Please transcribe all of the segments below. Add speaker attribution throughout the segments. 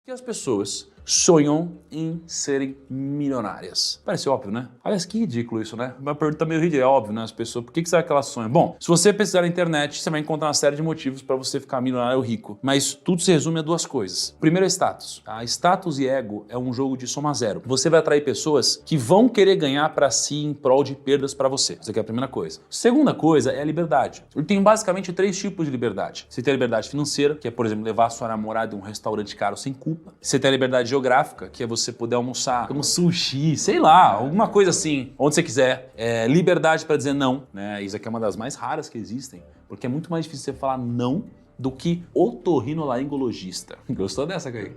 Speaker 1: Que as pessoas sonham em serem milionárias. Parece óbvio, né? Aliás, que ridículo isso, né? Uma pergunta meio ridícula, é óbvio, né? As pessoas, por que será que elas sonham? Bom, se você pesquisar na internet, você vai encontrar uma série de motivos para você ficar milionário ou rico. Mas tudo se resume a duas coisas. Primeiro é status. Tá? Status e ego é um jogo de soma zero. Você vai atrair pessoas que vão querer ganhar para si em prol de perdas para você. Essa aqui é a primeira coisa. Segunda coisa é a liberdade. Eu tenho basicamente três tipos de liberdade. Você tem a liberdade financeira, que é, por exemplo, levar a sua namorada em um restaurante caro sem culpa. Você tem a liberdade geográfica, que é você poder almoçar como sushi, sei lá, alguma coisa assim, onde você quiser. Liberdade para dizer não, né? Isso aqui é uma das mais raras que existem, porque é muito mais difícil você falar não do que otorrinolaringologista. Gostou dessa, Kaique?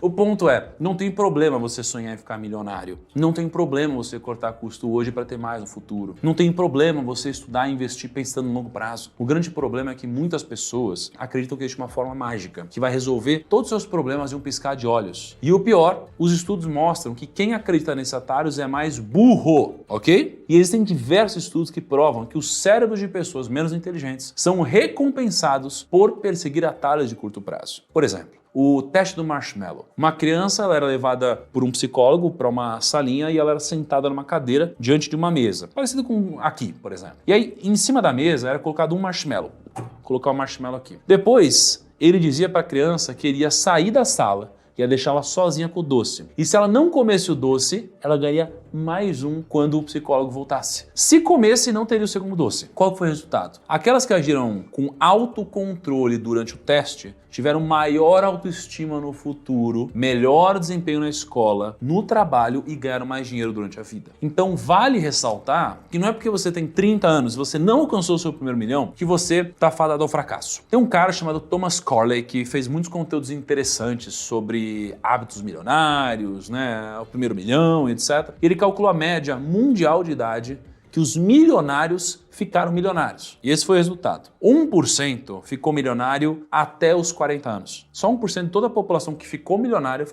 Speaker 1: O ponto é, não tem problema você sonhar em ficar milionário. Não tem problema você cortar custo hoje para ter mais no futuro. Não tem problema você estudar e investir pensando no longo prazo. O grande problema é que muitas pessoas acreditam que existe uma forma mágica que vai resolver todos os seus problemas em um piscar de olhos. E o pior, os estudos mostram que quem acredita nesses atalhos é mais burro, ok? E existem diversos estudos que provam que os cérebros de pessoas menos inteligentes são recompensados por perseguir atalhos de curto prazo. Por exemplo, o teste do marshmallow. Uma criança ela era levada por um psicólogo para uma salinha e ela era sentada numa cadeira diante de uma mesa, parecido com aqui, por exemplo. E aí, em cima da mesa era colocado um marshmallow. Vou colocar o marshmallow aqui. Depois, ele dizia para a criança que iria sair da sala, ia deixá-la sozinha com o doce. E se ela não comesse o doce, ela ganharia mais um quando o psicólogo voltasse. Se comesse, não teria o segundo doce. Qual foi o resultado? Aquelas que agiram com autocontrole durante o teste tiveram maior autoestima no futuro, melhor desempenho na escola, no trabalho e ganharam mais dinheiro durante a vida. Então vale ressaltar que não é porque você tem 30 anos e você não alcançou o seu primeiro milhão que você está fadado ao fracasso. Tem um cara chamado Thomas Corley que fez muitos conteúdos interessantes sobre hábitos milionários, né, o primeiro milhão, etc. E ele calculou a média mundial de idade que os milionários ficaram milionários. E esse foi o resultado. 1% ficou milionário até os 40 anos. Só 1% de toda a população que ficou milionária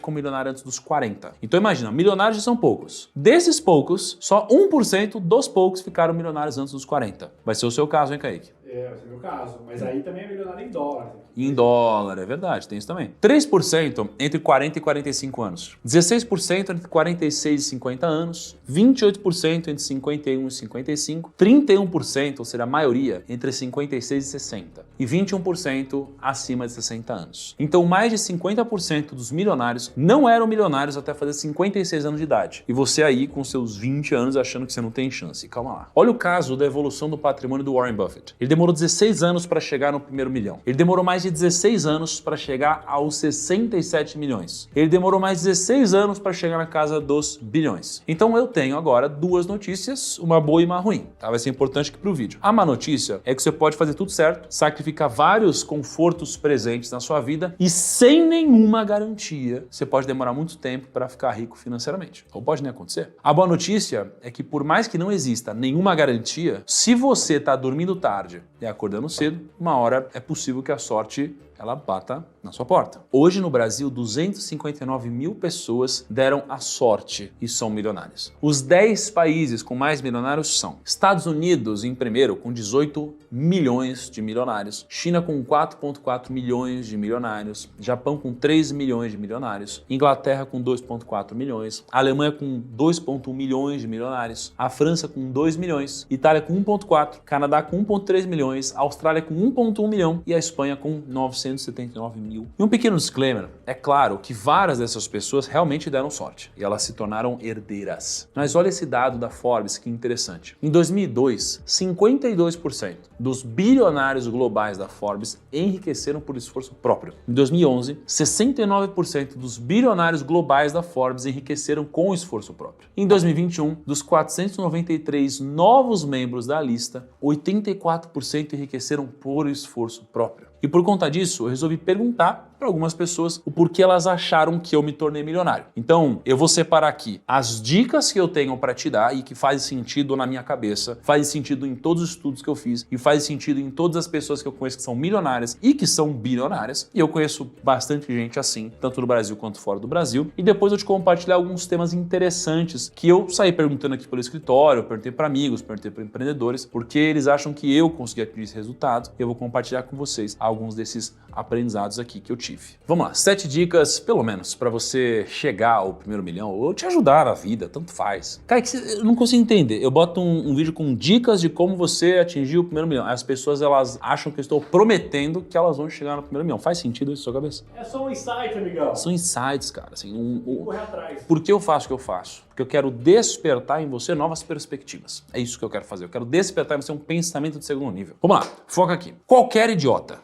Speaker 1: antes dos 40. Então imagina, milionários já são poucos. Desses poucos, só 1% dos poucos ficaram milionários antes dos 40. Vai ser o seu caso, hein, Kaique?
Speaker 2: Vai ser o meu caso. Mas aí também é milionário em dólar.
Speaker 1: Em dólar, é verdade, tem isso também. 3% entre 40 e 45 anos. 16% entre 46 e 50 anos. 28% entre 51 e 55. 31%, ou seja, a maioria, entre 56 e 60. E 21% acima de 60 anos. Então, mais de 50% dos milionários não eram milionários até fazer 56 anos de idade. E você aí, com seus 20 anos, achando que você não tem chance. Calma lá. Olha o caso da evolução do patrimônio do Warren Buffett. Ele demorou 16 anos para chegar no primeiro milhão. Ele demorou mais de 16 anos para chegar aos 67 milhões. Ele demorou mais 16 anos para chegar na casa dos bilhões. Então eu tenho agora duas notícias, uma boa e uma ruim. Tá? Vai ser importante aqui pro vídeo. A má notícia é que você pode fazer tudo certo, sacrificar vários confortos presentes na sua vida e sem nenhuma garantia você pode demorar muito tempo para ficar rico financeiramente. Ou pode nem acontecer. A boa notícia é que por mais que não exista nenhuma garantia, se você está dormindo tarde e acordando cedo, uma hora é possível que a sorte ela bata na sua porta. Hoje no Brasil, 259 mil pessoas deram a sorte e são milionários. Os 10 países com mais milionários são Estados Unidos em primeiro com 18 milhões de milionários, China com 4,4 milhões de milionários, Japão com 3 milhões de milionários, Inglaterra com 2,4 milhões, Alemanha com 2,1 milhões de milionários, a França com 2 milhões, Itália com 1,4, Canadá com 1,3 milhões, Austrália com 1,1 milhão e a Espanha com 979 mil. E um pequeno disclaimer, é claro que várias dessas pessoas realmente deram sorte e elas se tornaram herdeiras. Mas olha esse dado da Forbes, que interessante. Em 2002, 52% dos bilionários globais da Forbes enriqueceram por esforço próprio. Em 2011, 69% dos bilionários globais da Forbes enriqueceram com esforço próprio. Em 2021, dos 493 novos membros da lista, 84% enriqueceram por esforço próprio. E por conta disso, eu resolvi perguntar para algumas pessoas o porquê elas acharam que eu me tornei milionário. Então, eu vou separar aqui as dicas que eu tenho para te dar e que fazem sentido na minha cabeça, fazem sentido em todos os estudos que eu fiz e fazem sentido em todas as pessoas que eu conheço que são milionárias e que são bilionárias. E eu conheço bastante gente assim, tanto no Brasil quanto fora do Brasil. E depois eu te compartilhar alguns temas interessantes que eu saí perguntando aqui pelo escritório, eu perguntei para amigos, perguntei para empreendedores, porque eles acham que eu consegui atingir esse resultado. E eu vou compartilhar com vocês alguns desses aprendizados aqui que eu tive. Chief. Vamos lá, 7 dicas, pelo menos, para você chegar ao primeiro milhão ou te ajudar na vida, tanto faz. Cara, eu não consigo entender. Eu boto um vídeo com dicas de como você atingir o primeiro milhão. As pessoas, elas acham que eu estou prometendo que elas vão chegar no primeiro milhão. Faz sentido isso na sua cabeça?
Speaker 2: É só um insight, amigão.
Speaker 1: São insights, cara. Assim,
Speaker 2: Correr atrás.
Speaker 1: Por que eu faço o que eu faço? Porque eu quero despertar em você novas perspectivas. É isso que eu quero fazer. Eu quero despertar em você um pensamento de segundo nível. Vamos lá, foca aqui. Qualquer idiota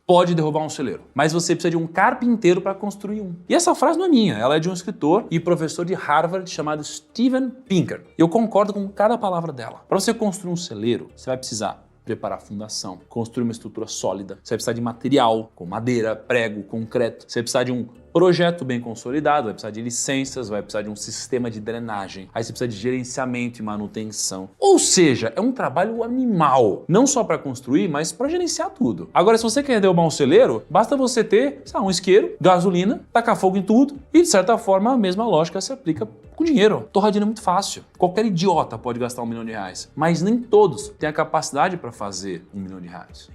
Speaker 1: pode derrubar um celeiro, mas você precisa de um carpinteiro para construir um. E essa frase não é minha, ela é de um escritor e professor de Harvard chamado Steven Pinker. Eu concordo com cada palavra dela. Para você construir um celeiro, você vai precisar preparar a fundação, construir uma estrutura sólida. Você vai precisar de material, como madeira, prego, concreto. Você vai precisar de um projeto bem consolidado, vai precisar de licenças, vai precisar de um sistema de drenagem. Aí você precisa de gerenciamento e manutenção. Ou seja, é um trabalho animal. Não só para construir, mas para gerenciar tudo. Agora, se você quer derrubar um celeiro, basta você ter, sei lá, um isqueiro, gasolina, tacar fogo em tudo e, de certa forma, a mesma lógica se aplica com dinheiro. Torradinho é muito fácil. Qualquer idiota pode gastar R$1 milhão, mas nem todos têm a capacidade para fazer R$1 milhão.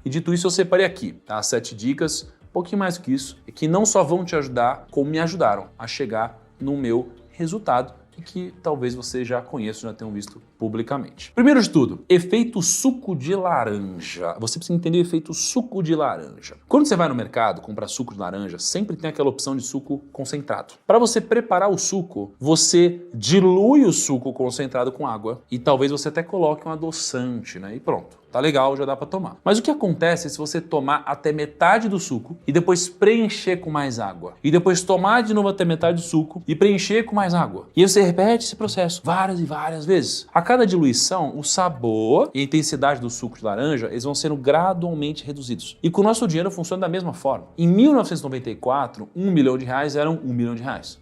Speaker 1: E dito isso, eu separei aqui, tá? 7 dicas, um pouquinho mais do que isso, e que não só vão te ajudar, como me ajudaram a chegar no meu resultado, e que talvez você já conheça, já tenham visto publicamente. Primeiro de tudo, efeito suco de laranja. Você precisa entender o efeito suco de laranja. Quando você vai no mercado comprar suco de laranja, sempre tem aquela opção de suco concentrado. Para você preparar o suco, você dilui o suco concentrado com água e talvez você até coloque um adoçante, né? E pronto. Tá legal, já dá para tomar. Mas o que acontece se você tomar até metade do suco e depois preencher com mais água? E depois tomar de novo até metade do suco e preencher com mais água? E aí você repete esse processo várias e várias vezes. A cada diluição, o sabor e a intensidade do suco de laranja, eles vão sendo gradualmente reduzidos. E com o nosso dinheiro funciona da mesma forma. Em 1994, R$1 milhão eram R$1 milhão.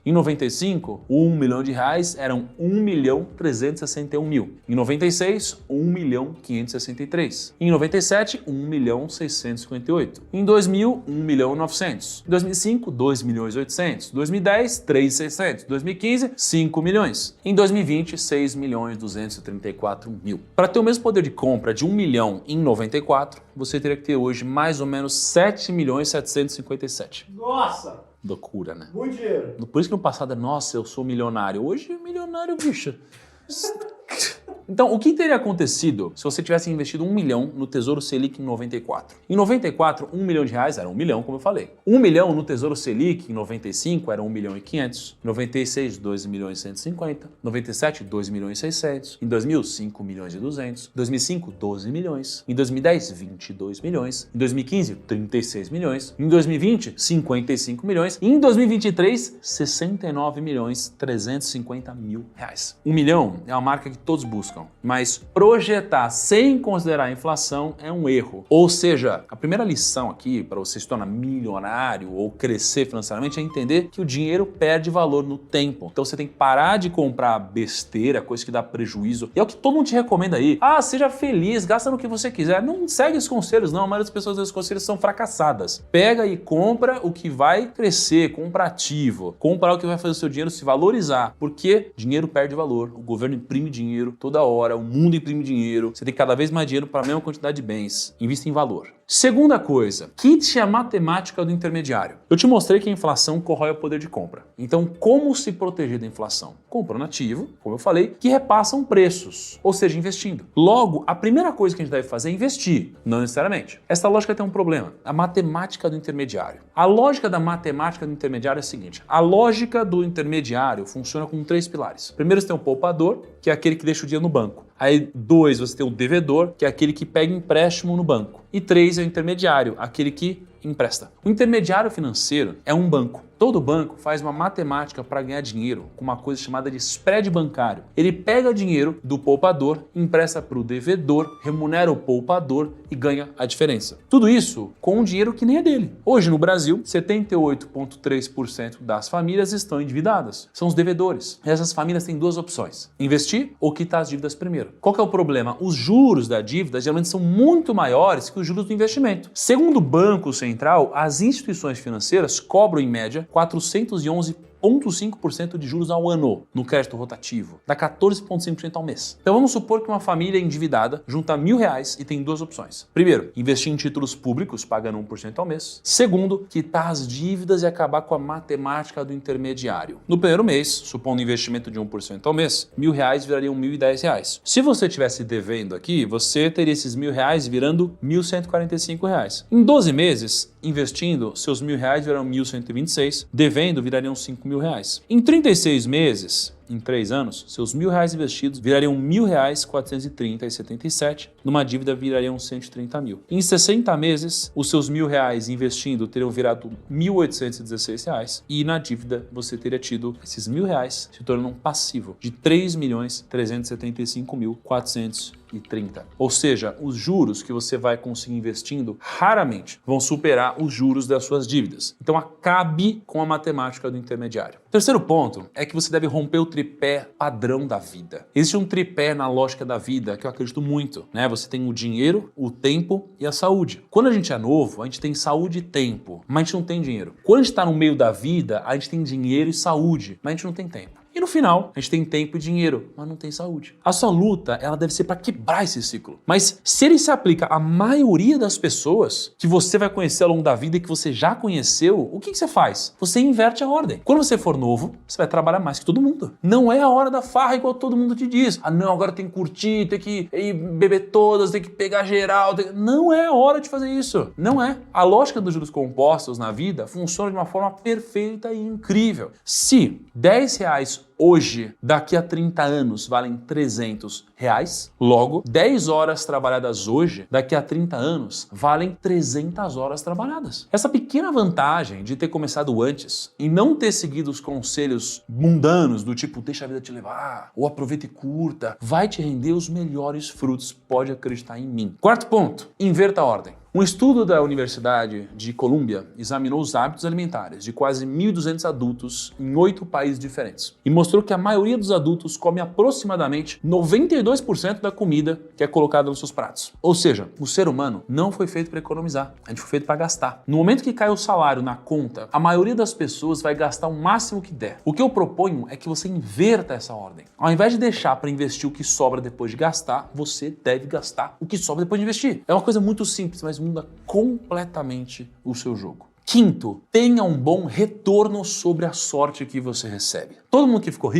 Speaker 1: Em 95, R$1 milhão eram 1.361.000. Em 96, 1.563. Em 97, 1.658. Em 2000, 1.900.000. Em 2005, 2.800.000. 2010, 3.600. 2015, 5 milhões. Em 2020, 6.234.000. Para ter o mesmo poder de compra de 1 milhão em 94, você teria que ter hoje mais ou menos 7.757.000.
Speaker 2: Nossa!
Speaker 1: Loucura, né?
Speaker 2: Muito dinheiro.
Speaker 1: Por isso que no passado é, nossa, eu sou milionário. Hoje, milionário, bicho. Então, o que teria acontecido se você tivesse investido 1 milhão no Tesouro Selic em 94? Em 94, R$1 milhão era 1 milhão, como eu falei. 1 milhão no Tesouro Selic em 95 era 1 milhão e 500. Em 96, 2 milhões e 150. Em 97, 2 milhões e 600. Em 2000, 5 milhões e 200. Em 2005, 12 milhões. Em 2010, 22 milhões. Em 2015, 36 milhões. Em 2020, 55 milhões. E em 2023, 69 milhões 350 mil reais. 1 milhão é uma marca que todos buscam. Mas projetar sem considerar a inflação é um erro. Ou seja, a primeira lição aqui para você se tornar milionário ou crescer financeiramente é entender que o dinheiro perde valor no tempo. Então você tem que parar de comprar besteira, coisa que dá prejuízo. E é o que todo mundo te recomenda aí. Ah, seja feliz, gasta no que você quiser. Não segue os conselhos, não. A maioria das pessoas dos conselhos são fracassadas. Pega e compra o que vai crescer, compra ativo. Compra o que vai fazer o seu dinheiro se valorizar. Porque dinheiro perde valor. O governo imprime dinheiro toda hora, o mundo imprime dinheiro, você tem cada vez mais dinheiro para a mesma quantidade de bens. Invista em valor. Segunda coisa, quite a matemática do intermediário. Eu te mostrei que a inflação corrói o poder de compra. Então, como se proteger da inflação? Comprando ativo, como eu falei, que repassam preços, ou seja, investindo. Logo, a primeira coisa que a gente deve fazer é investir, não necessariamente. Essa lógica tem um problema, a matemática do intermediário. A lógica da matemática do intermediário é a seguinte, a lógica do intermediário funciona com 3 pilares. Primeiro, você tem o poupador, que é aquele que deixa o dinheiro no banco. Aí 2, você tem o devedor, que é aquele que pega empréstimo no banco. E 3 é o intermediário, aquele que empresta. O intermediário financeiro é um banco. Todo banco faz uma matemática para ganhar dinheiro com uma coisa chamada de spread bancário. Ele pega dinheiro do poupador, empresta para o devedor, remunera o poupador e ganha a diferença. Tudo isso com um dinheiro que nem é dele. Hoje no Brasil, 78,3% das famílias estão endividadas. São os devedores. Essas famílias têm 2 opções: investir ou quitar as dívidas primeiro. Qual que é o problema? Os juros da dívida geralmente são muito maiores que os juros do investimento. Segundo o Banco Central, as instituições financeiras cobram em média 411 0,5% de juros ao ano no crédito rotativo. Dá 14,5% ao mês. Então vamos supor que uma família endividada junta R$1.000 e tem duas opções. Primeiro, investir em títulos públicos, pagando 1% ao mês. Segundo, quitar as dívidas e acabar com a matemática do intermediário. No primeiro mês, supondo um investimento de 1% ao mês, R$1.000 virariam R$1.010. Se você estivesse devendo aqui, você teria esses R$1.000 virando R$1.145. Em 12 meses, investindo, seus R$1.000 virariam R$1.126, devendo virariam R$5.000. Em 36 meses, em 3 anos, seus R$1.000 investidos virariam R$1.430,77, numa dívida virariam R$130.000. Em 60 meses, os seus R$1.000 investindo teriam virado R$1.816 e na dívida você teria tido esses R$1.000 se tornando um passivo de R$3.375.430. Ou seja, os juros que você vai conseguir investindo raramente vão superar os juros das suas dívidas. Então acabe com a matemática do intermediário. O terceiro ponto é que você deve romper o tripé padrão da vida. Existe um tripé na lógica da vida que eu acredito muito, né? Você tem o dinheiro, o tempo e a saúde. Quando a gente é novo, a gente tem saúde e tempo, mas a gente não tem dinheiro. Quando a gente está no meio da vida, a gente tem dinheiro e saúde, mas a gente não tem tempo. E no final, a gente tem tempo e dinheiro, mas não tem saúde. A sua luta, ela deve ser para quebrar esse ciclo. Mas se ele se aplica à maioria das pessoas que você vai conhecer ao longo da vida e que você já conheceu, o que você faz? Você inverte a ordem. Quando você for novo, você vai trabalhar mais que todo mundo. Não é a hora da farra igual todo mundo te diz. Ah, não, agora tem que curtir, tem que ir beber todas, tem que pegar geral. Não é a hora de fazer isso. Não é. A lógica dos juros compostos na vida funciona de uma forma perfeita e incrível. Se R$10 hoje, daqui a 30 anos, valem R$300. Logo, 10 horas trabalhadas hoje, daqui a 30 anos, valem 300 horas trabalhadas. Essa pequena vantagem de ter começado antes e não ter seguido os conselhos mundanos do tipo deixa a vida te levar ou aproveita e curta, vai te render os melhores frutos, pode acreditar em mim. Quarto ponto, inverta a ordem. Um estudo da Universidade de Colômbia examinou os hábitos alimentares de quase 1.200 adultos em 8 países diferentes e mostrou que a maioria dos adultos come aproximadamente 92% da comida que é colocada nos seus pratos. Ou seja, o ser humano não foi feito para economizar, a gente foi feito para gastar. No momento que cai o salário na conta, a maioria das pessoas vai gastar o máximo que der. O que eu proponho é que você inverta essa ordem. Ao invés de deixar para investir o que sobra depois de gastar, você deve gastar o que sobra depois de investir. É uma coisa muito simples, mas muda completamente o seu jogo. Quinto, tenha um bom retorno sobre a sorte que você recebe. Todo mundo que ficou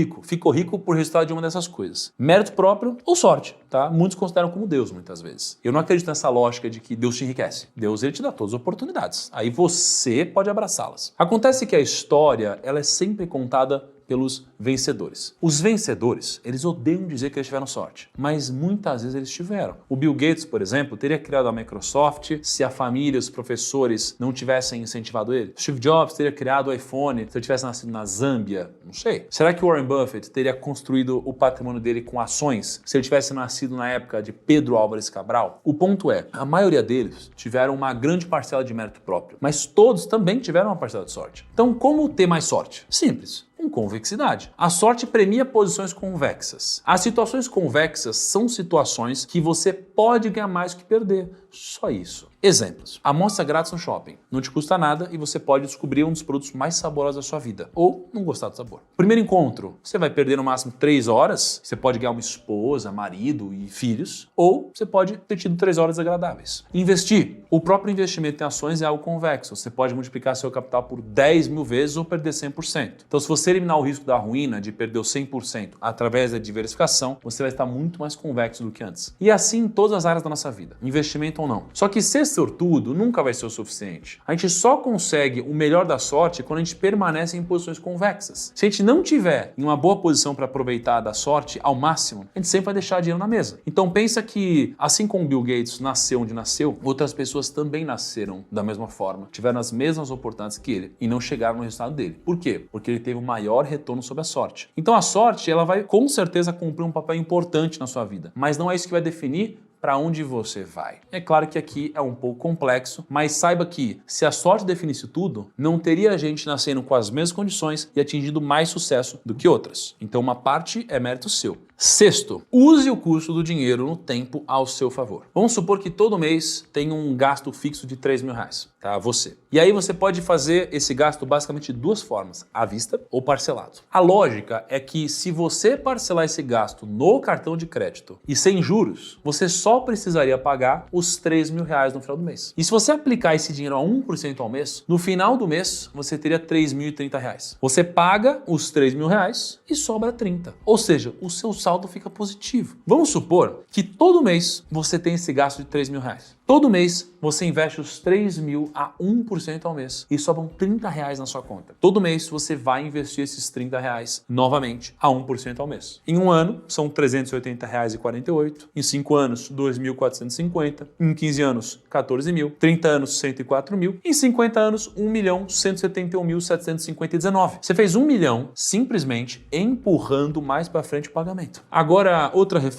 Speaker 1: rico por resultado de uma dessas coisas. Mérito próprio ou sorte, tá? Muitos consideram como Deus, muitas vezes. Eu não acredito nessa lógica de que Deus te enriquece. Deus, ele te dá todas as oportunidades. Aí você pode abraçá-las. Acontece que a história, ela é sempre contada pelos vencedores. Os vencedores, eles odeiam dizer que eles tiveram sorte, mas muitas vezes eles tiveram. O Bill Gates, por exemplo, teria criado a Microsoft se a família e os professores não tivessem incentivado ele. Steve Jobs teria criado o iPhone se ele tivesse nascido na Zâmbia, não sei. Será que Warren Buffett teria construído o patrimônio dele com ações se ele tivesse nascido na época de Pedro Álvares Cabral? O ponto é, a maioria deles tiveram uma grande parcela de mérito próprio, mas todos também tiveram uma parcela de sorte. Então, como ter mais sorte? Simples. Com convexidade. A sorte premia posições convexas. As situações convexas são situações que você pode ganhar mais que perder. Só isso. Exemplos. Amostra grátis no shopping. Não te custa nada e você pode descobrir um dos produtos mais saborosos da sua vida. Ou não gostar do sabor. Primeiro encontro. Você vai perder no máximo 3 horas. Você pode ganhar uma esposa, marido e filhos. Ou você pode ter tido 3 horas agradáveis. Investir. O próprio investimento em ações é algo convexo. Você pode multiplicar seu capital por 10.000 vezes ou perder 100%. Então, se você eliminar o risco da ruína, de perder o 100% através da diversificação, você vai estar muito mais convexo do que antes. E assim em todas as áreas da nossa vida. Investimento ou não. Só que ser sortudo nunca vai ser o suficiente. A gente só consegue o melhor da sorte quando a gente permanece em posições convexas. Se a gente não tiver em uma boa posição para aproveitar da sorte ao máximo, a gente sempre vai deixar dinheiro na mesa. Então pensa que, assim como Bill Gates nasceu onde nasceu, outras pessoas também nasceram da mesma forma, tiveram as mesmas oportunidades que ele e não chegaram no resultado dele. Por quê? Porque ele teve o maior retorno sobre a sorte. Então a sorte, ela vai com certeza cumprir um papel importante na sua vida, mas não é isso que vai definir para onde você vai. É claro que aqui é um pouco complexo, mas saiba que se a sorte definisse tudo, não teria gente nascendo com as mesmas condições e atingindo mais sucesso do que outras. Então uma parte é mérito seu. Sexto, use o custo do dinheiro no tempo ao seu favor. Vamos supor que todo mês tem um gasto fixo de R$3.000, tá? Você. E aí você pode fazer esse gasto basicamente de duas formas, à vista ou parcelado. A lógica é que se você parcelar esse gasto no cartão de crédito e sem juros, você só precisaria pagar os R$3.000 no final do mês. E se você aplicar esse dinheiro a 1% ao mês, no final do mês você teria R$3.030. Você paga os R$3.000 e sobra 30. Ou seja, o seu saldo fica positivo. Vamos supor que todo mês você tem esse gasto de R$3.000. Todo mês você investe os 3.000 a 1% ao mês e sobram R$30 na sua conta. Todo mês você vai investir esses R$30 novamente a 1% ao mês. Em um ano são R$380,48. Em 5 anos, 2.450. Em 15 anos, 14.000. 30 anos, 104.000. Em 50 anos, 1.171.750,19. Você fez 1 milhão simplesmente empurrando mais para frente o pagamento. Agora, outra